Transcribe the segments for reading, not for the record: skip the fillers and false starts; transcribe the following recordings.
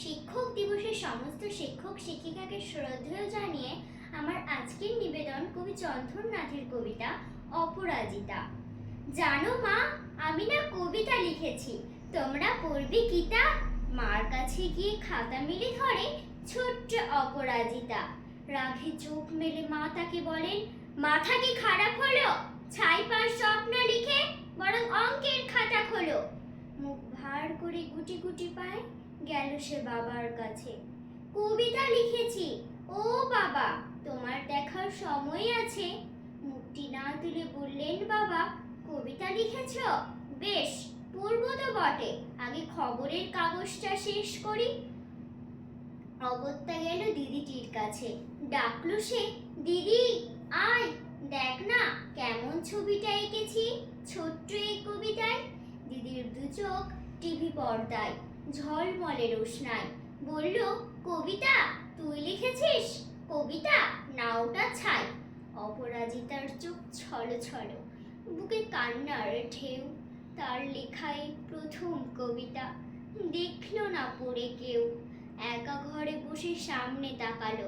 শিক্ষক দিবসে সমস্ত শিক্ষক শিক্ষিকাকে শ্রদ্ধেয় জানিয়ে আমার আজকের নিবেদন কবি চন্দ্রনাথের কবিতা অপরাজিতা। জানো মা, আমি না কবিতা লিখেছি, তোমরা পড়বে কি তা? মার কাছে গিয়ে খাতা মেলে ধরে ছোট্ট অপরাজিতা। রাগে চোখ মেলে মা তাকে বলেন, মাথা কি খারাপ হলো? ছাই পাশ স্বপ্ন লিখে বরং অঙ্কের খাতা খোলো। মুখ ভার করে গুটি গুটি পায় গেল সে বাবার কাছে। কবিতা লিখেছি ও বাবা, তোমার দেখার সময় আছে? মুখটি না তুলে বললেন বাবা, কবিতা লিখেছ? বেশ, পড়ব তো বটে, আগে খবরের কাগজটা শেষ করি। অগত্যা গেল দিদিটির কাছে, ডাকলো সে, দিদি আয়, দেখ না কেমন ছবিটা এঁকেছি ছোট্ট এই কবিতায়। দিদির দু চোখ টিভি পর্দায় ঝলমলে রোশনাই। বলল, কবিতা তুই লিখেছিস? কবিতা না ওটা ছাই। অপরাজিতার চোখ ছলো ছলো, বুকে কান্নার ঢেউ। তার লেখাই প্রথম কবিতা, দেখলো না পড়ে কেউ। একা ঘরে বসে সামনে তাকালো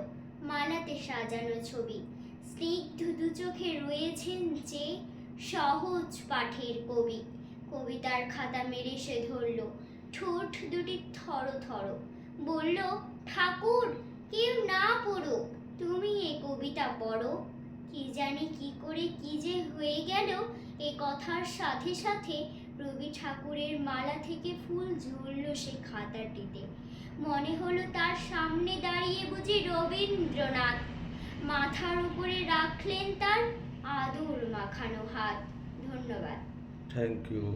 মালাতে সাজানো ছবি। স্নিগ্ধ দু চোখে রয়েছেন যে সহজ পাঠের কবি। কবিতার খাতা মেরে সে ধরল, ঠোঁট দুটি থর থর। বলল, ঠাকুর কেউ না পড়ুক, তুমি এ কবিতা পড়ো। কি জানি কি করে কি যে হয়ে গেল, এ কথার সাথে সাথে রবি ঠাকুরের মালা থেকে ফুল ঝরল সে খাতাটিতে। মনে হলো তার সামনে দাঁড়িয়ে বুঝি রবীন্দ্রনাথ। মাথার উপরে রাখলেন তার আদর মাখানো হাত। ধন্যবাদ। Thank you.